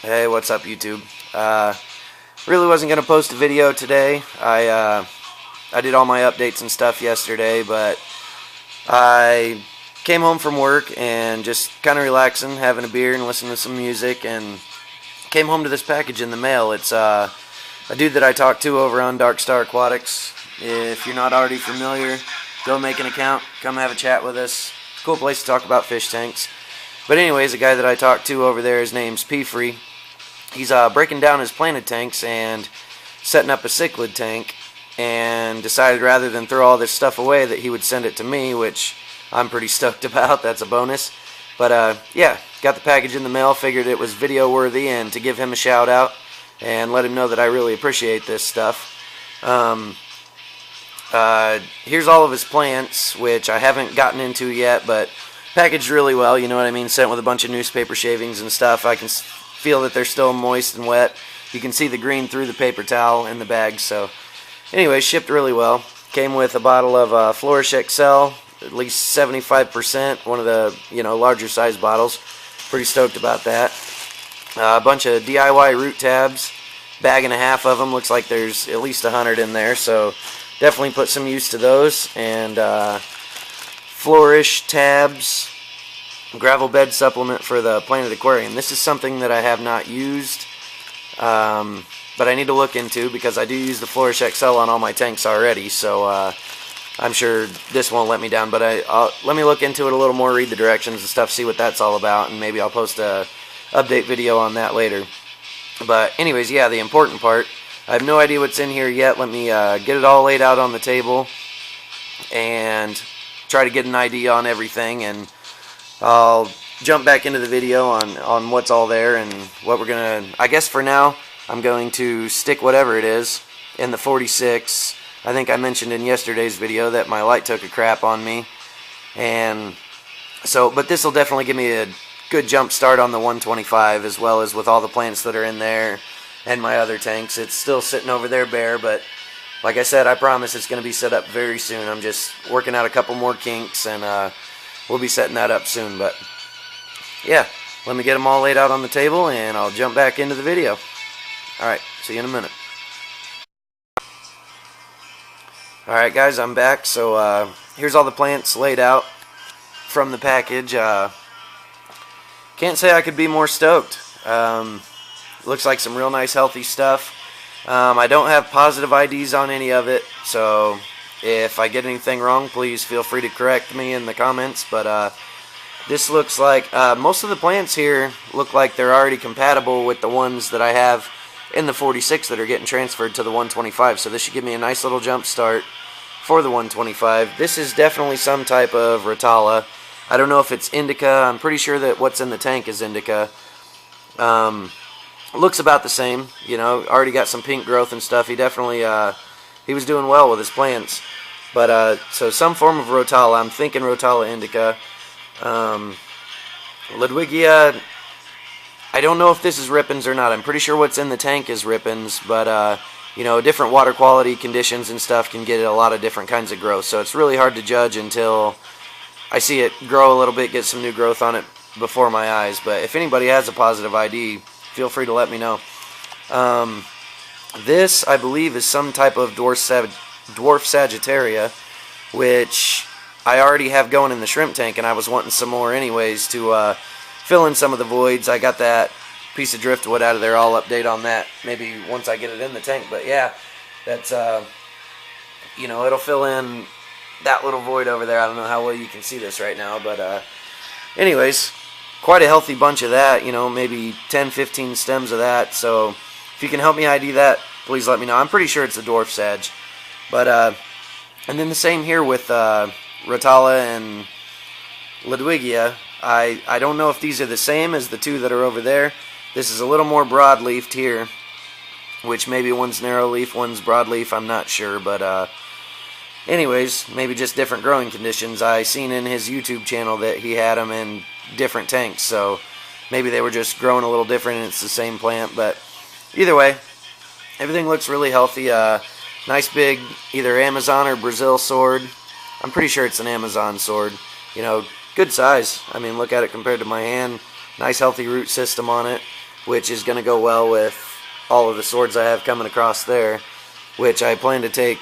Hey, what's up, YouTube? Really wasn't gonna post a video today. I did all my updates and stuff yesterday, but I came home from work and just kind of relaxing, having a beer and listening to some music, and came home to this package in the mail. It's a dude that I talked to over on Dark Star Aquatics. If you're not already familiar, go make an account, come have a chat with us. It's a cool place to talk about fish tanks. But anyways, the guy that I talked to over there, his name's pelphrey. He's breaking down his planted tanks and setting up a cichlid tank, and decided rather than throw all this stuff away that he would send it to me, which I'm pretty stoked about. That's a bonus. But yeah, got the package in the mail, figured it was video worthy, and to give him a shout out and let him know that I really appreciate this stuff. Here's all of his plants, which I haven't gotten into yet, but packaged really well, you know what I mean, sent with a bunch of newspaper shavings and stuff. I can feel that they're still moist and wet. You can see the green through the paper towel in the bag. So anyway, shipped really well. Came with a bottle of Flourish XL, at least 75%, one of the larger size bottles. Pretty stoked about that. A bunch of DIY root tabs, bag and a half of them. Looks like there's at least 100 in there, so definitely put some use to those. And Flourish tabs, gravel bed supplement for the planted aquarium. This is something that I have not used, but I need to look into, because I do use the Flourish XL on all my tanks already, so I'm sure this won't let me down. But let me look into it a little more, read the directions and stuff, see what that's all about, and maybe I'll post a update video on that later. But anyways, yeah, the important part, I have no idea what's in here yet. Let me get it all laid out on the table and try to get an idea on everything, and I'll jump back into the video on what's all there and what we're gonna. I guess for now I'm going to stick whatever it is in the 46. I think I mentioned in yesterday's video that my light took a crap on me, and so, but this will definitely give me a good jump start on the 125, as well as with all the plants that are in there and my other tanks. It's still sitting over there bare, but like I said, I promise it's going to be set up very soon. I'm just working out a couple more kinks, and we'll be setting that up soon. But yeah, let me get them all laid out on the table, and I'll jump back into the video. Alright, see you in a minute. Alright guys, I'm back. So here's all the plants laid out from the package. Can't say I could be more stoked. Looks like some real nice healthy stuff. I don't have positive IDs on any of it, so if I get anything wrong, please feel free to correct me in the comments. But this looks like most of the plants here look like they're already compatible with the ones that I have in the 46 that are getting transferred to the 125. So this should give me a nice little jump start for the 125. This is definitely some type of Rotala. I don't know if it's indica. I'm pretty sure that what's in the tank is indica. Looks about the same, already got some pink growth and stuff. He definitely he was doing well with his plants. But so some form of Rotala. I'm thinking Rotala indica. Ludwigia, I don't know if this is Rippins or not. I'm pretty sure what's in the tank is Rippins, but different water quality conditions and stuff can get a lot of different kinds of growth. So it's really hard to judge until I see it grow a little bit, get some new growth on it before my eyes. But if anybody has a positive ID, feel free to let me know. This, I believe, is some type of dwarf Sagittaria, which I already have going in the shrimp tank, and I was wanting some more anyways to fill in some of the voids. I got that piece of driftwood out of there. I'll update on that maybe once I get it in the tank. But yeah, that's it'll fill in that little void over there. I don't know how well you can see this right now, but anyways, quite a healthy bunch of that, maybe 10-15 stems of that. So if you can help me ID that, please let me know. I'm pretty sure it's a dwarf Sag. But and then the same here with Rotala and Ludwigia. I don't know if these are the same as the two that are over there. This is a little more broad-leafed here, which maybe one's narrow-leaf, one's broad-leaf. I'm not sure, but anyways, maybe just different growing conditions. I seen in his YouTube channel that he had them in different tanks, so maybe they were just growing a little different and it's the same plant. But either way, everything looks really healthy. Nice big either Amazon or Brazil sword. I'm pretty sure it's an Amazon sword. Good size. I mean, look at it compared to my hand. Nice healthy root system on it. which is going to go well with all of the swords I have coming across there, which I plan to take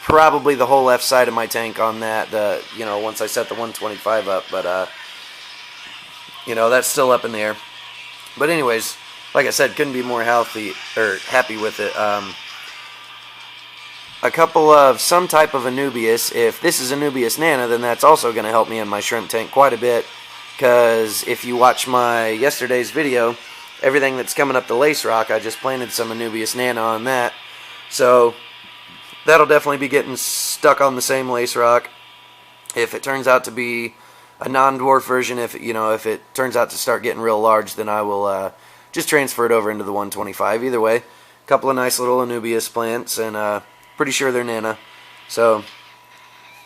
probably the whole left side of my tank on that, once I set the 125 up, but, that's still up in the air. But anyways, like I said, couldn't be more happy with it. A couple of some type of Anubias. If this is Anubias Nana, then that's also going to help me in my shrimp tank quite a bit, because if you watch my yesterday's video, everything that's coming up the lace rock, I just planted some Anubias Nana on that. So that'll definitely be getting stuck on the same lace rock. If it turns out to be a non-dwarf version, if it turns out to start getting real large, then I will just transfer it over into the 125. Either way, a couple of nice little Anubias plants, and pretty sure they're Nana. So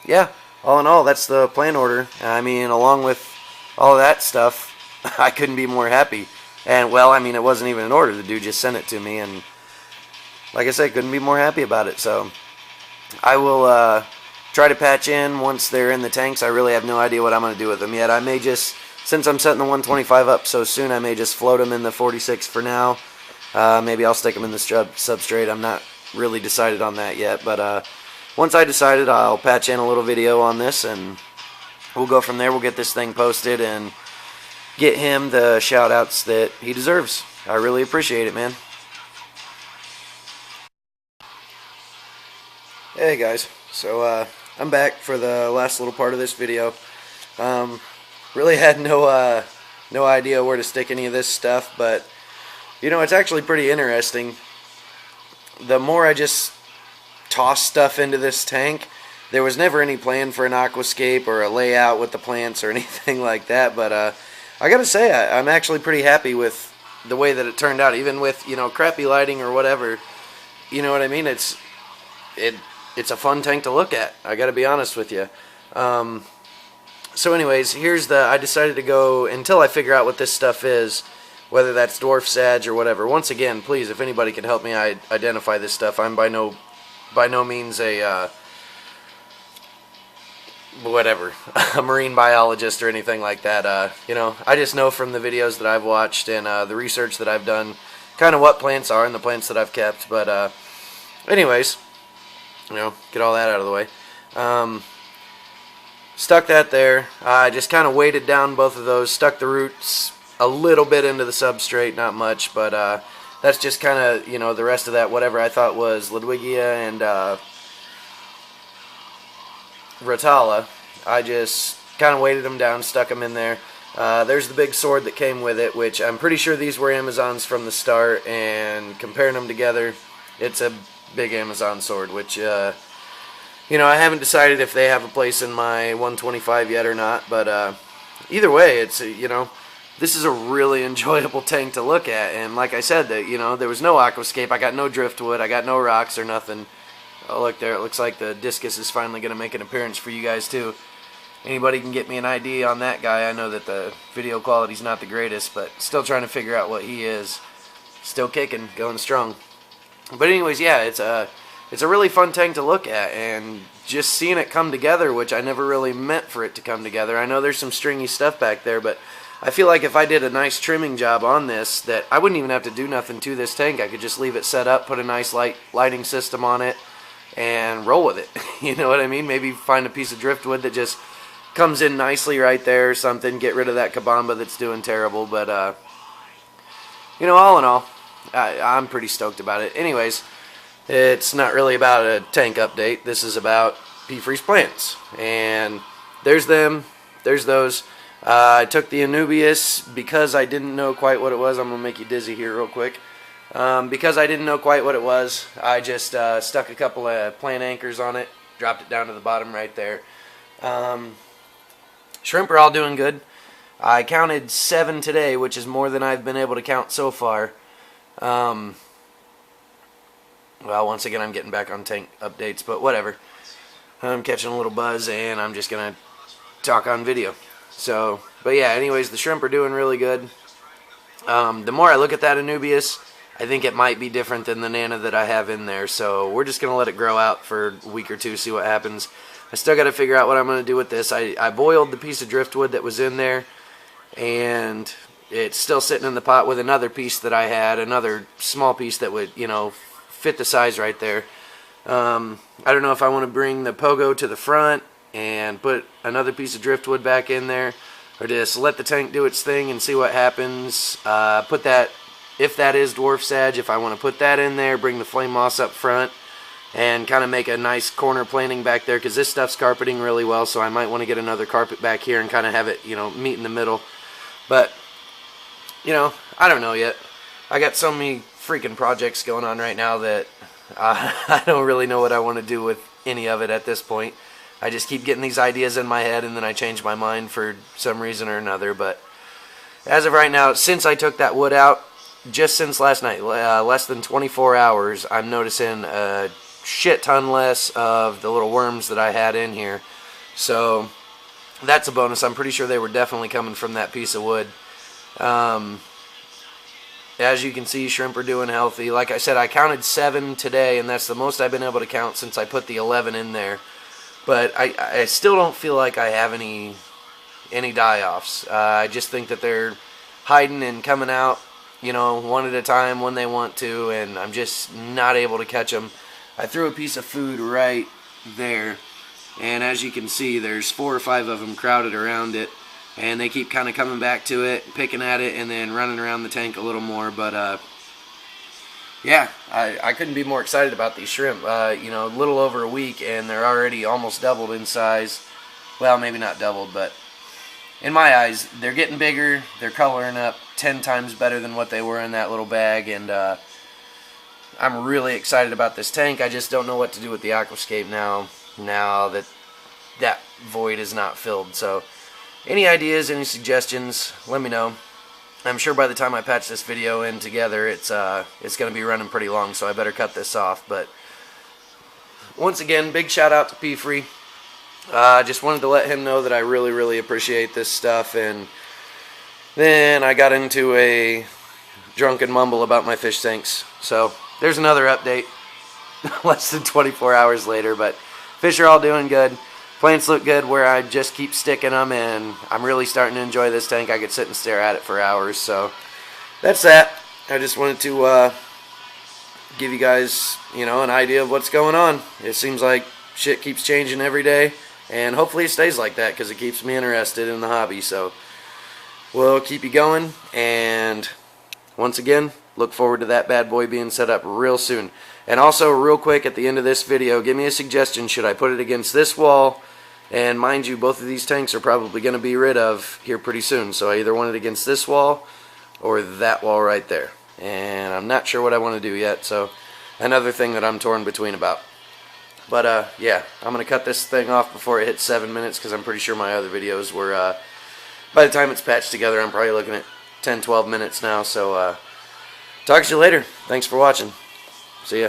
yeah, all in all, that's the plant order. I mean, along with all that stuff, I couldn't be more happy. And well, I mean, it wasn't even an order. The dude just sent it to me, and like I said, couldn't be more happy about it. So I will try to patch in once they're in the tanks. I really have no idea what I'm going to do with them yet. I may just, since I'm setting the 125 up so soon, I may just float them in the 46 for now. Maybe I'll stick them in the substrate. I'm not really decided on that yet, but once I decided, I'll patch in a little video on this, and we'll go from there. We'll get this thing posted and get him the shout outs that he deserves. I really appreciate it, man. Hey guys, so I'm back for the last little part of this video. Really had no idea where to stick any of this stuff, but it's actually pretty interesting. The more I just toss stuff into this tank, there was never any plan for an aquascape or a layout with the plants or anything like that, but I gotta say, I'm actually pretty happy with the way that it turned out, even with crappy lighting or whatever. You know what I mean? It's a fun tank to look at, I gotta be honest with you. So anyways, I decided to go, until I figure out what this stuff is, whether that's dwarf sag or whatever. Once again, please, if anybody can help me identify this stuff, I'm by no means a a marine biologist or anything like that. I just know from the videos that I've watched and the research that I've done, kind of what plants are and the plants that I've kept. But anyways, get all that out of the way. Stuck that there. I just kind of weighted down both of those, stuck the roots a little bit into the substrate, not much, but that's just kind of, the rest of that, whatever I thought was Ludwigia and Rotala, I just kind of weighted them down, stuck them in there. There's the big sword that came with it, which I'm pretty sure these were Amazons from the start, and comparing them together, it's a big Amazon sword, which, I haven't decided if they have a place in my 125 yet or not, but either way, it's, this is a really enjoyable tank to look at. And like I said, that there was no aquascape, I got no driftwood, I got no rocks or nothing. Oh, look there, it looks like the discus is finally going to make an appearance for you guys too. Anybody can get me an ID on that guy. I know that the video quality's not the greatest, but still trying to figure out what he is. Still kicking, going strong. But anyways, yeah, it's a really fun tank to look at, and just seeing it come together, which I never really meant for it to come together. I know there's some stringy stuff back there, but I feel like if I did a nice trimming job on this, that I wouldn't even have to do nothing to this tank. I could just leave it set up, put a nice lighting system on it, and roll with it. You know what I mean? Maybe find a piece of driftwood that just comes in nicely right there or something. Get rid of that kabamba that's doing terrible. But, all in all, I'm pretty stoked about it. Anyways, it's not really about a tank update. This is about pelphrey's plants. And there's them. There's those. I took the Anubias because I didn't know quite what it was. I'm going to make you dizzy here real quick. Because I didn't know quite what it was, I just stuck a couple of plant anchors on it, dropped it down to the bottom right there. Shrimp are all doing good. I counted 7 today, which is more than I've been able to count so far. Well, once again, I'm getting back on tank updates, but whatever. I'm catching a little buzz, and I'm just going to talk on video. So, but yeah, anyways, the shrimp are doing really good. The more I look at that Anubias, I think it might be different than the Nana that I have in there, so we're just going to let it grow out for a week or two, see what happens. I still got to figure out what I'm going to do with this. I boiled the piece of driftwood that was in there, and it's still sitting in the pot with another piece that I had, another small piece that would, fit the size right there. I don't know if I want to bring the pogo to the front and put another piece of driftwood back in there, or just let the tank do its thing and see what happens. Put that, if that is dwarf sage, if I want to put that in there, bring the flame moss up front, and kind of make a nice corner planting back there, because this stuff's carpeting really well, so I might want to get another carpet back here and kind of have it, meet in the middle. But, I don't know yet. I got so many freaking projects going on right now that I don't really know what I want to do with any of it at this point. I just keep getting these ideas in my head, and then I change my mind for some reason or another. But as of right now, since I took that wood out, just since last night, less than 24 hours, I'm noticing a shit ton less of the little worms that I had in here. So that's a bonus. I'm pretty sure they were definitely coming from that piece of wood. As you can see, shrimp are doing healthy. Like I said, I counted 7 today, and that's the most I've been able to count since I put the 11 in there. But I still don't feel like I have any die-offs. I just think that they're hiding and coming out, one at a time when they want to, and I'm just not able to catch them. I threw a piece of food right there, and as you can see, there's 4 or 5 of them crowded around it, and they keep kind of coming back to it, picking at it, and then running around the tank a little more. But yeah, I couldn't be more excited about these shrimp. A little over a week, and they're already almost doubled in size. Well, maybe not doubled, but in my eyes, they're getting bigger. They're coloring up 10 times better than what they were in that little bag, and I'm really excited about this tank. I just don't know what to do with the aquascape now that that void is not filled. So any ideas, any suggestions, let me know. I'm sure by the time I patch this video in together, it's going to be running pretty long, so I better cut this off. But once again, big shout out to pelphrey. I just wanted to let him know that I really, really appreciate this stuff. And then I got into a drunken mumble about my fish tanks. So there's another update less than 24 hours later. But fish are all doing good. Plants look good where I just keep sticking them, and I'm really starting to enjoy this tank. I could sit and stare at it for hours. So that's that. I just wanted to give you guys, an idea of what's going on. It seems like shit keeps changing every day, and hopefully it stays like that, because it keeps me interested in the hobby. So we'll keep you going, and once again, look forward to that bad boy being set up real soon. And also, real quick, at the end of this video, give me a suggestion. Should I put it against this wall? And mind you, both of these tanks are probably going to be rid of here pretty soon. So I either want it against this wall or that wall right there. And I'm not sure what I want to do yet. So another thing that I'm torn between about. But yeah, I'm going to cut this thing off before it hits 7 minutes, because I'm pretty sure my other videos were, by the time it's patched together, I'm probably looking at 10-12 minutes now. So talk to you later. Thanks for watching. See ya.